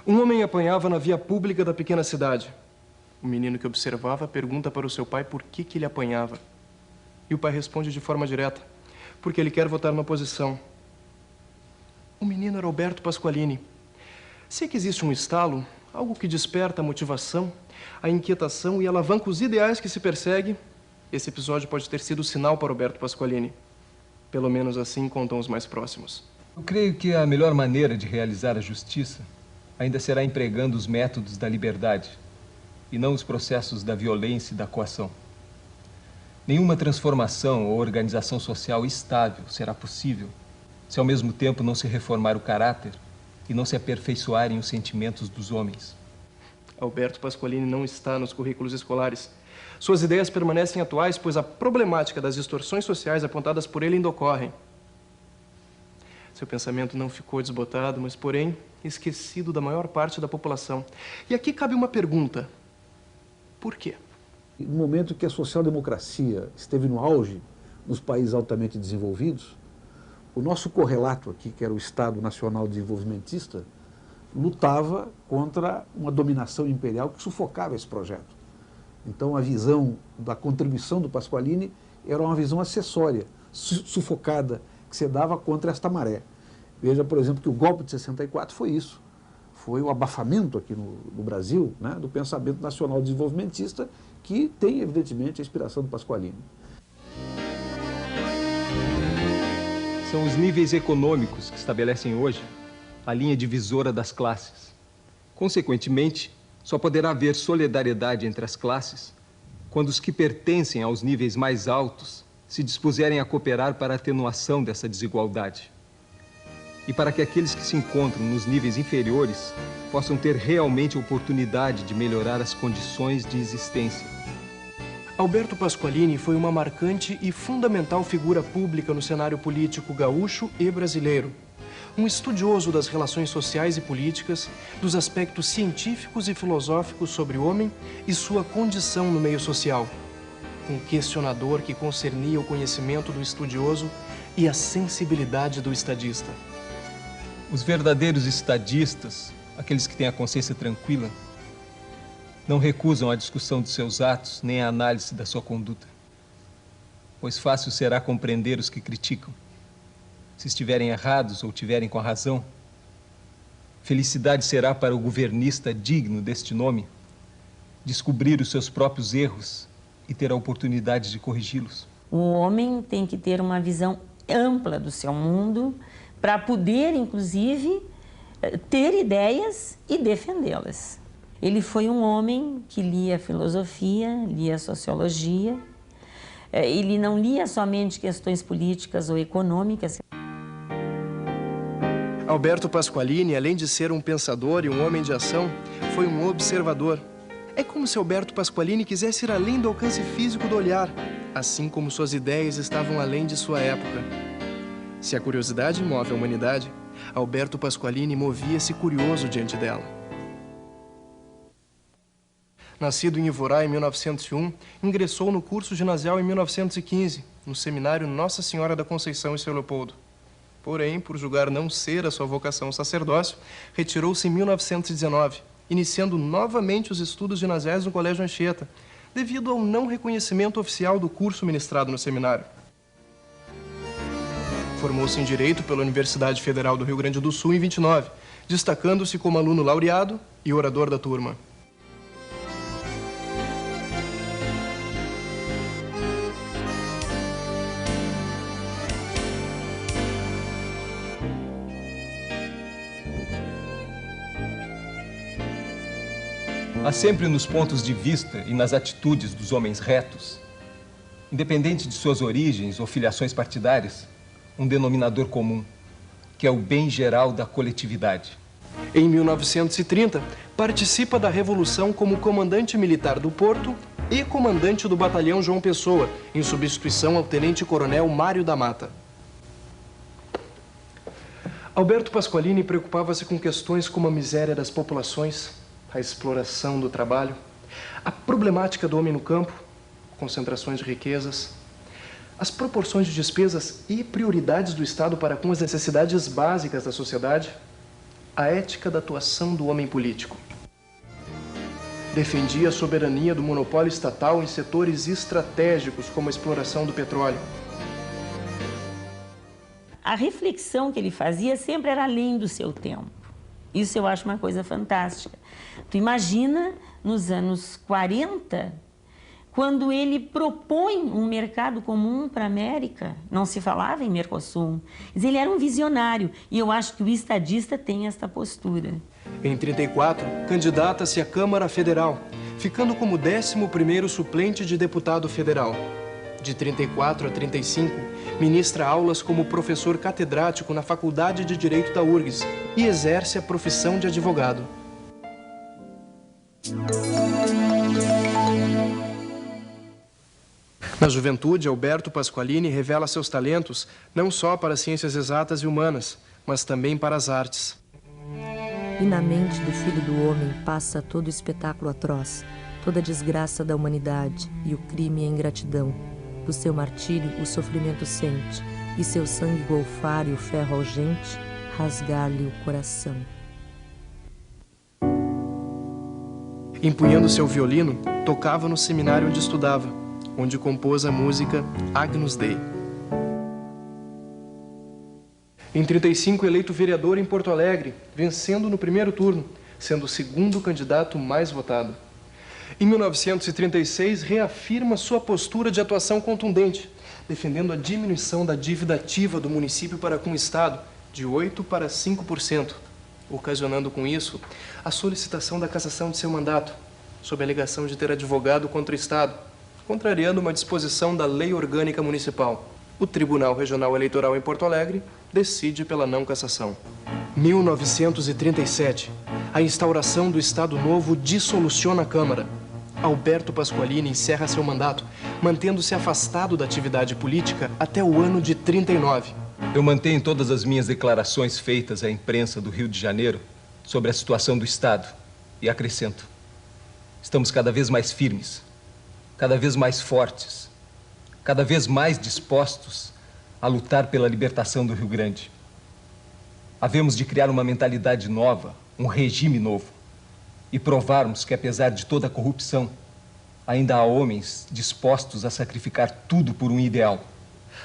Um homem apanhava na via pública da pequena cidade. O menino que observava pergunta para o seu pai por que ele apanhava. E o pai responde de forma direta: porque ele quer votar numa posição. O menino era Alberto Pasqualini. Sei que existe um estalo, algo que desperta a motivação, a inquietação e alavanca os ideais que se persegue. Esse episódio pode ter sido o sinal para Alberto Pasqualini. Pelo menos assim contam os mais próximos. Eu creio que a melhor maneira de realizar a justiça ainda será empregando os métodos da liberdade e não os processos da violência e da coação. Nenhuma transformação ou organização social estável será possível se ao mesmo tempo não se reformar o caráter e não se aperfeiçoarem os sentimentos dos homens. Alberto Pasqualini não está nos currículos escolares. Suas ideias permanecem atuais, pois a problemática das distorções sociais apontadas por ele ainda ocorrem. Seu pensamento não ficou desbotado, mas, porém, esquecido da maior parte da população. E aqui cabe uma pergunta. Por quê? No momento que a social-democracia esteve no auge nos países altamente desenvolvidos, o nosso correlato aqui, que era o Estado Nacional Desenvolvimentista, lutava contra uma dominação imperial que sufocava esse projeto. Então, a visão da contribuição do Pasqualini era uma visão acessória, sufocada, que se dava contra esta maré. Veja, por exemplo, que o golpe de 64 foi isso. Foi o abafamento aqui no Brasil, né, do pensamento nacional desenvolvimentista, que tem, evidentemente, a inspiração do Pasqualini. São os níveis econômicos que estabelecem hoje a linha divisora das classes. Consequentemente, só poderá haver solidariedade entre as classes quando os que pertencem aos níveis mais altos se dispuserem a cooperar para a atenuação dessa desigualdade. E para que aqueles que se encontram nos níveis inferiores possam ter realmente a oportunidade de melhorar as condições de existência. Alberto Pasqualini foi uma marcante e fundamental figura pública no cenário político gaúcho e brasileiro. Um estudioso das relações sociais e políticas, dos aspectos científicos e filosóficos sobre o homem e sua condição no meio social. Um questionador que concernia o conhecimento do estudioso e a sensibilidade do estadista. Os verdadeiros estadistas, aqueles que têm a consciência tranquila, não recusam a discussão de seus atos nem a análise da sua conduta, pois fácil será compreender os que criticam. Se estiverem errados ou tiverem com a razão, felicidade será para o governista digno deste nome descobrir os seus próprios erros e ter a oportunidade de corrigi-los. O homem tem que ter uma visão ampla do seu mundo para poder, inclusive, ter ideias e defendê-las. Ele foi um homem que lia filosofia, lia sociologia. Ele não lia somente questões políticas ou econômicas. Alberto Pasqualini, além de ser um pensador e um homem de ação, foi um observador. É como se Alberto Pasqualini quisesse ir além do alcance físico do olhar, assim como suas ideias estavam além de sua época. Se a curiosidade move a humanidade, Alberto Pasqualini movia-se curioso diante dela. Nascido em Ivorá em 1901, ingressou no curso ginasial em 1915, no seminário Nossa Senhora da Conceição em São Leopoldo. Porém, por julgar não ser a sua vocação ao sacerdócio, retirou-se em 1919, iniciando novamente os estudos ginasiais no Colégio Anchieta, devido ao não reconhecimento oficial do curso ministrado no seminário. Formou-se em Direito pela Universidade Federal do Rio Grande do Sul em 29, destacando-se como aluno laureado e orador da turma. Há sempre nos pontos de vista e nas atitudes dos homens retos, independente de suas origens ou filiações partidárias, um denominador comum, que é o bem geral da coletividade. Em 1930, participa da Revolução como comandante militar do Porto e comandante do Batalhão João Pessoa, em substituição ao tenente-coronel Mário da Mata. Alberto Pasqualini preocupava-se com questões como a miséria das populações, a exploração do trabalho, a problemática do homem no campo, concentrações de riquezas, as proporções de despesas e prioridades do Estado para com as necessidades básicas da sociedade, a ética da atuação do homem político. Defendia a soberania do monopólio estatal em setores estratégicos, como a exploração do petróleo. A reflexão que ele fazia sempre era além do seu tempo. Isso eu acho uma coisa fantástica. Tu imagina, nos anos 40, quando ele propõe um mercado comum para a América, não se falava em Mercosul. Ele era um visionário, e eu acho que o estadista tem esta postura. Em 34, candidata-se à Câmara Federal, ficando como 11º suplente de deputado federal. De 34 a 35, ministra aulas como professor catedrático na Faculdade de Direito da URGS e exerce a profissão de advogado. Na juventude, Alberto Pasqualini revela seus talentos não só para as ciências exatas e humanas, mas também para as artes. E na mente do Filho do Homem passa todo o espetáculo atroz, toda a desgraça da humanidade e o crime e a ingratidão. Do seu martírio o sofrimento sente, e seu sangue golfar e o ferro algente rasgar-lhe o coração. Empunhando seu violino, tocava no seminário onde estudava, onde compôs a música Agnus Dei. Em 35, eleito vereador em Porto Alegre, vencendo no primeiro turno, sendo o segundo candidato mais votado. Em 1936, reafirma sua postura de atuação contundente, defendendo a diminuição da dívida ativa do município para com o Estado, de 8% para 5%, ocasionando com isso a solicitação da cassação de seu mandato, sob a alegação de ter advogado contra o Estado, contrariando uma disposição da Lei Orgânica Municipal. O Tribunal Regional Eleitoral em Porto Alegre decide pela não cassação. 1937, a instauração do Estado Novo dissoluciona a Câmara. Alberto Pasqualini encerra seu mandato, mantendo-se afastado da atividade política até o ano de 39. Eu mantenho todas as minhas declarações feitas à imprensa do Rio de Janeiro sobre a situação do Estado e acrescento: estamos cada vez mais firmes, cada vez mais fortes, cada vez mais dispostos a lutar pela libertação do Rio Grande. Havemos de criar uma mentalidade nova, um regime novo, e provarmos que, apesar de toda a corrupção, ainda há homens dispostos a sacrificar tudo por um ideal.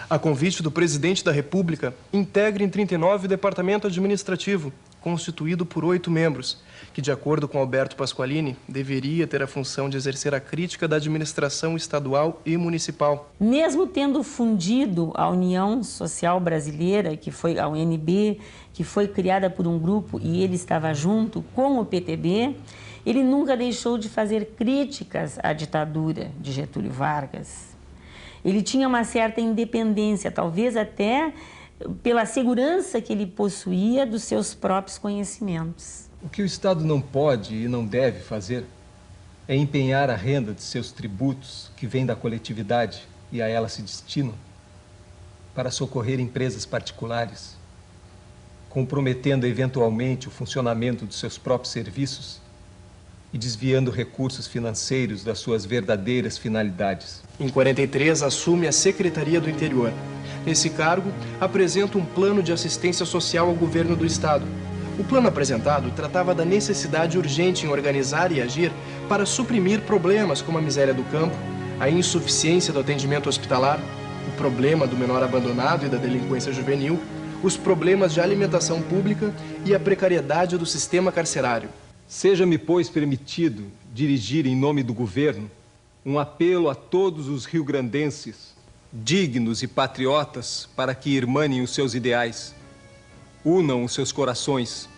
A convite do presidente da República, integra em 39 o departamento administrativo, constituído por 8 membros, que, de acordo com Alberto Pasqualini, deveria ter a função de exercer a crítica da administração estadual e municipal. Mesmo tendo fundido a União Social Brasileira, que foi a UNB, que foi criada por um grupo e ele estava junto com o PTB, ele nunca deixou de fazer críticas à ditadura de Getúlio Vargas. Ele tinha uma certa independência, talvez até pela segurança que ele possuía dos seus próprios conhecimentos. O que o Estado não pode e não deve fazer é empenhar a renda de seus tributos, que vem da coletividade e a ela se destinam, para socorrer empresas particulares, comprometendo eventualmente o funcionamento dos seus próprios serviços e desviando recursos financeiros das suas verdadeiras finalidades. Em 43, assume a Secretaria do Interior. Nesse cargo, apresenta um plano de assistência social ao governo do Estado. O plano apresentado tratava da necessidade urgente em organizar e agir para suprimir problemas como a miséria do campo, a insuficiência do atendimento hospitalar, o problema do menor abandonado e da delinquência juvenil, os problemas de alimentação pública e a precariedade do sistema carcerário. Seja-me, pois, permitido dirigir em nome do governo um apelo a todos os rio-grandenses, dignos e patriotas, para que irmanem os seus ideais, unam os seus corações,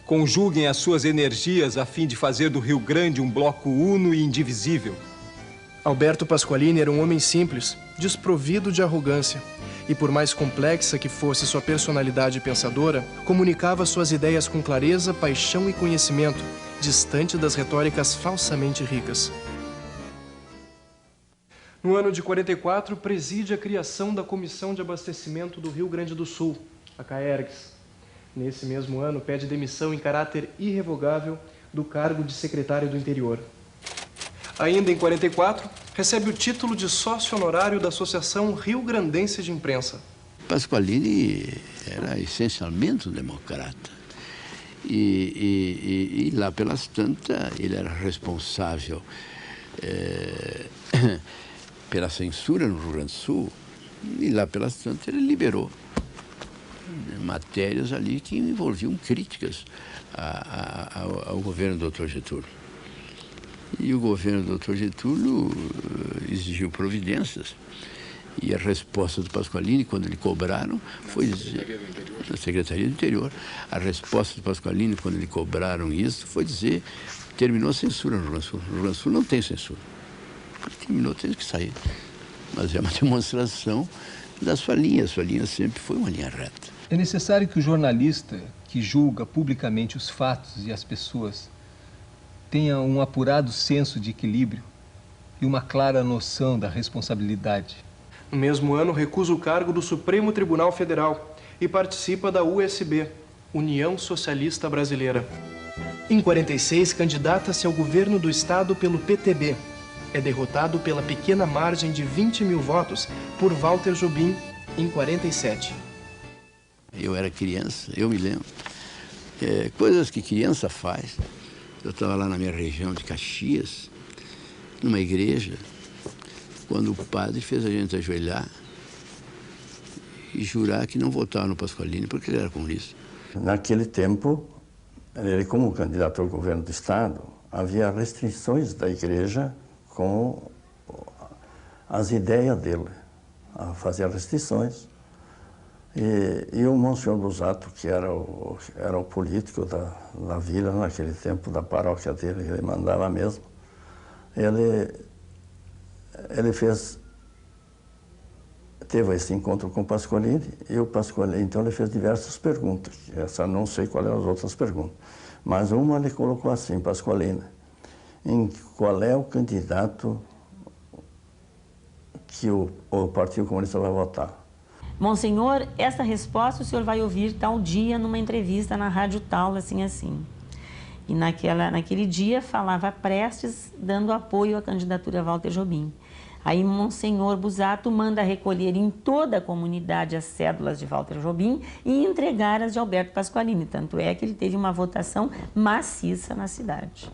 conjuguem as suas energias a fim de fazer do Rio Grande um bloco uno e indivisível. Alberto Pasqualini era um homem simples, desprovido de arrogância, e por mais complexa que fosse sua personalidade pensadora, comunicava suas ideias com clareza, paixão e conhecimento, distante das retóricas falsamente ricas. No ano de 44, preside a criação da Comissão de Abastecimento do Rio Grande do Sul, a CAERGS. Nesse mesmo ano, pede demissão em caráter irrevogável do cargo de secretário do Interior. Ainda em 44, recebe o título de sócio honorário da Associação Rio Grandense de Imprensa. Pasqualini era essencialmente um democrata. E lá pelas tantas, ele era responsável pela censura no Rio Grande do Sul, e lá pelas tantas ele liberou matérias ali que envolviam críticas ao governo do Dr. Getúlio. E o governo do Dr. Getúlio exigiu providências. E a resposta do Pasqualini, quando lhe cobraram, foi dizer... Na Secretaria do Interior. A resposta do Pasqualini, quando lhe cobraram isso, foi dizer... Terminou a censura no Rio Grande do Sul. No Rio Grande do Sul não tem censura. Terminou, teve que sair. Mas é uma demonstração da sua linha. A sua linha sempre foi uma linha reta. É necessário que o jornalista que julga publicamente os fatos e as pessoas tenha um apurado senso de equilíbrio e uma clara noção da responsabilidade. No mesmo ano, recusa o cargo do Supremo Tribunal Federal e participa da USB, União Socialista Brasileira. Em 46, candidata-se ao governo do estado pelo PTB. É derrotado pela pequena margem de 20.000 votos por Walter Jobim em 47. Eu era criança, eu me lembro. Coisas que criança faz. Eu estava lá na minha região de Caxias, numa igreja, quando o padre fez a gente ajoelhar e jurar que não votava no Pasqualini porque ele era comunista. Naquele tempo, ele como candidato ao governo do estado, havia restrições da igreja com as ideias dele, fazia restrições. E o Monsenhor Busato, que era o político da vila naquele tempo, da paróquia dele, ele mandava mesmo, ele teve esse encontro com o Pasqualini, e o Pasqualini, então, ele fez diversas perguntas. Essa não sei quais eram as outras perguntas, mas uma ele colocou assim, Pasqualini, qual é o candidato que o Partido Comunista vai votar? Monsenhor, essa resposta o senhor vai ouvir tal dia numa entrevista na rádio tal, assim, assim. E naquele dia falava Prestes dando apoio à candidatura Walter Jobim. Aí Monsenhor Busato manda recolher em toda a comunidade as cédulas de Walter Jobim e entregar as de Alberto Pasqualini. Tanto é que ele teve uma votação maciça na cidade.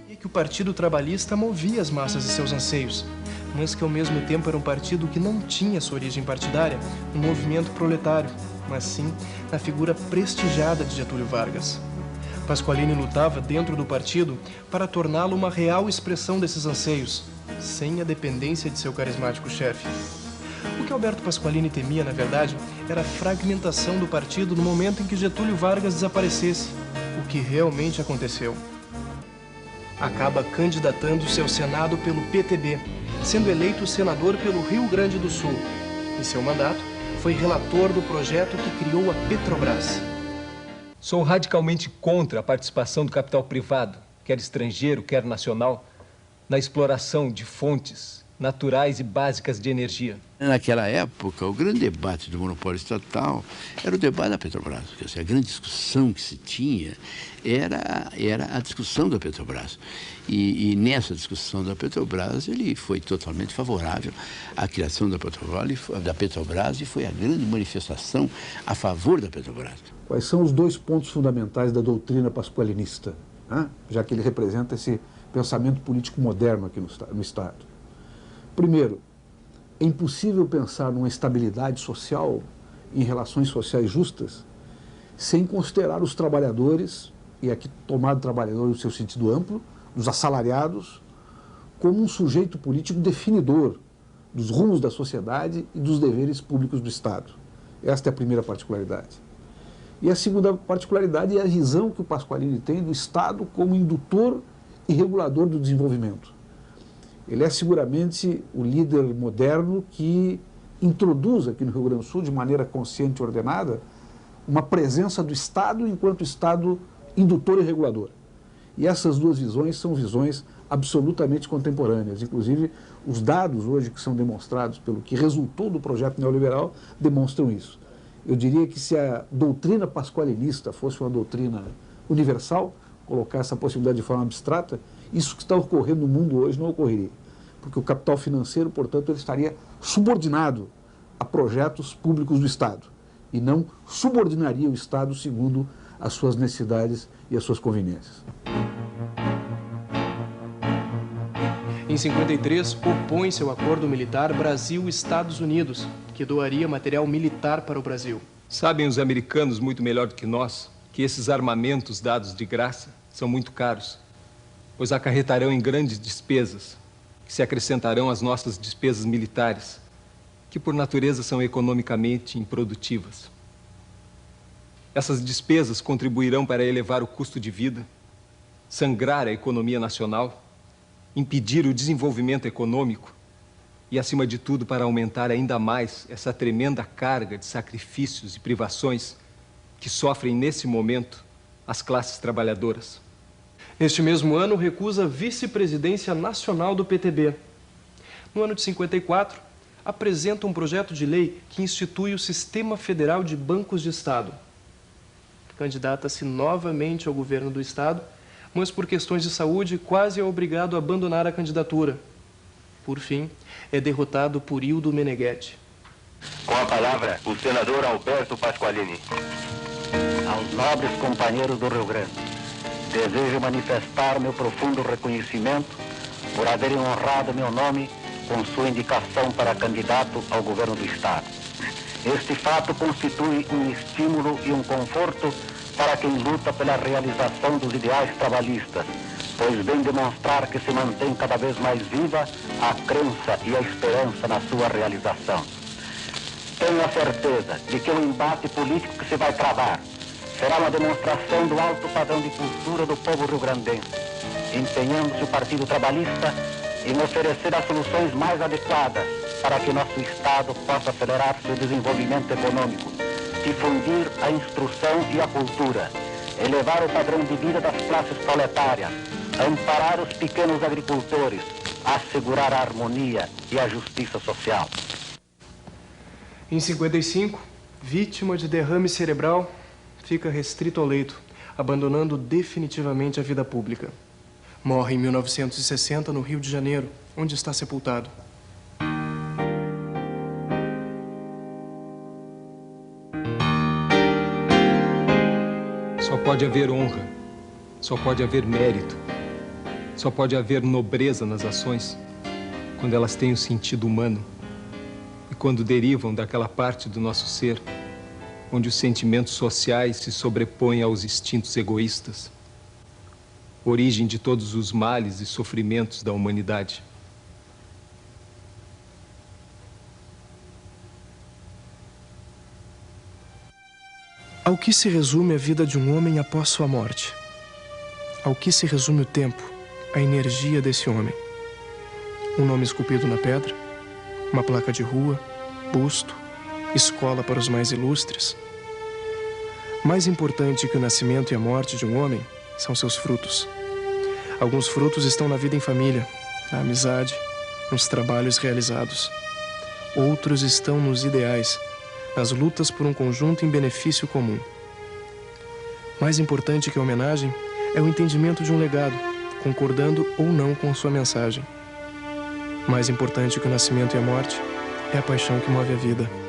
E que o Partido Trabalhista movia as massas e seus anseios, mas que ao mesmo tempo era um partido que não tinha sua origem partidária no movimento proletário, mas sim na figura prestigiada de Getúlio Vargas. Pasqualini lutava dentro do partido para torná-lo uma real expressão desses anseios, sem a dependência de seu carismático chefe. O que Alberto Pasqualini temia, na verdade, era a fragmentação do partido no momento em que Getúlio Vargas desaparecesse, o que realmente aconteceu. Acaba candidatando-se ao Senado pelo PTB, sendo eleito senador pelo Rio Grande do Sul. Em seu mandato, foi relator do projeto que criou a Petrobras. Sou radicalmente contra a participação do capital privado, quer estrangeiro, quer nacional, na exploração de fontes naturais e básicas de energia. Naquela época, o grande debate do monopólio estatal era o debate da Petrobras. Quer dizer, a grande discussão que se tinha era a discussão da Petrobras. E nessa discussão da Petrobras, ele foi totalmente favorável à criação da Petrobras e foi a grande manifestação a favor da Petrobras. Quais são os dois pontos fundamentais da doutrina pasqualinista, né? Já que ele representa esse pensamento político moderno aqui no Estado? Primeiro, é impossível pensar numa estabilidade social, em relações sociais justas, sem considerar os trabalhadores, e aqui tomado trabalhador no seu sentido amplo, dos assalariados, como um sujeito político definidor dos rumos da sociedade e dos deveres públicos do Estado. Esta é a primeira particularidade. E a segunda particularidade é a visão que o Pasqualini tem do Estado como indutor e regulador do desenvolvimento. Ele é seguramente o líder moderno que introduz aqui no Rio Grande do Sul, de maneira consciente e ordenada, uma presença do Estado enquanto Estado indutor e regulador. E essas duas visões são visões absolutamente contemporâneas. Inclusive, os dados hoje que são demonstrados pelo que resultou do projeto neoliberal demonstram isso. Eu diria que se a doutrina pasqualinista fosse uma doutrina universal, colocar essa possibilidade de forma abstrata, isso que está ocorrendo no mundo hoje não ocorreria. Porque o capital financeiro, portanto, ele estaria subordinado a projetos públicos do Estado e não subordinaria o Estado segundo as suas necessidades e as suas conveniências. Em 53, opõe-se ao acordo militar Brasil-Estados Unidos, que doaria material militar para o Brasil. Sabem os americanos muito melhor do que nós que esses armamentos dados de graça são muito caros, pois acarretarão em grandes despesas, que se acrescentarão às nossas despesas militares, que por natureza são economicamente improdutivas. Essas despesas contribuirão para elevar o custo de vida, sangrar a economia nacional, impedir o desenvolvimento econômico e, acima de tudo, para aumentar ainda mais essa tremenda carga de sacrifícios e privações que sofrem nesse momento as classes trabalhadoras. Neste mesmo ano, recusa a vice-presidência nacional do PTB. No ano de 54, apresenta um projeto de lei que institui o Sistema Federal de Bancos de Estado. Candidata-se novamente ao governo do Estado, mas por questões de saúde quase é obrigado a abandonar a candidatura. Por fim, é derrotado por Ildo Meneghetti. Com a palavra, o senador Alberto Pasqualini. Aos nobres companheiros do Rio Grande, desejo manifestar meu profundo reconhecimento por haverem honrado meu nome com sua indicação para candidato ao governo do Estado. Este fato constitui um estímulo e um conforto para quem luta pela realização dos ideais trabalhistas, pois vem demonstrar que se mantém cada vez mais viva a crença e a esperança na sua realização. Tenho a certeza de que o embate político que se vai travar será uma demonstração do alto padrão de cultura do povo rio-grandense, empenhando-se o Partido Trabalhista em oferecer as soluções mais adequadas para que nosso Estado possa acelerar seu desenvolvimento econômico, difundir a instrução e a cultura, elevar o padrão de vida das classes proletárias, amparar os pequenos agricultores, assegurar a harmonia e a justiça social. Em 55, vítima de derrame cerebral, fica restrito ao leito, abandonando definitivamente a vida pública. Morre em 1960 no Rio de Janeiro, onde está sepultado. Só pode haver honra, só pode haver mérito, só pode haver nobreza nas ações quando elas têm o sentido humano e quando derivam daquela parte do nosso ser onde os sentimentos sociais se sobrepõem aos instintos egoístas, origem de todos os males e sofrimentos da humanidade. Ao que se resume a vida de um homem após sua morte? Ao que se resume o tempo, a energia desse homem? Um nome esculpido na pedra? Uma placa de rua? Busto? Escola para os mais ilustres? Mais importante que o nascimento e a morte de um homem são seus frutos. Alguns frutos estão na vida em família, na amizade, nos trabalhos realizados. Outros estão nos ideais, nas lutas por um conjunto em benefício comum. Mais importante que a homenagem é o entendimento de um legado, concordando ou não com sua mensagem. Mais importante que o nascimento e a morte é a paixão que move a vida.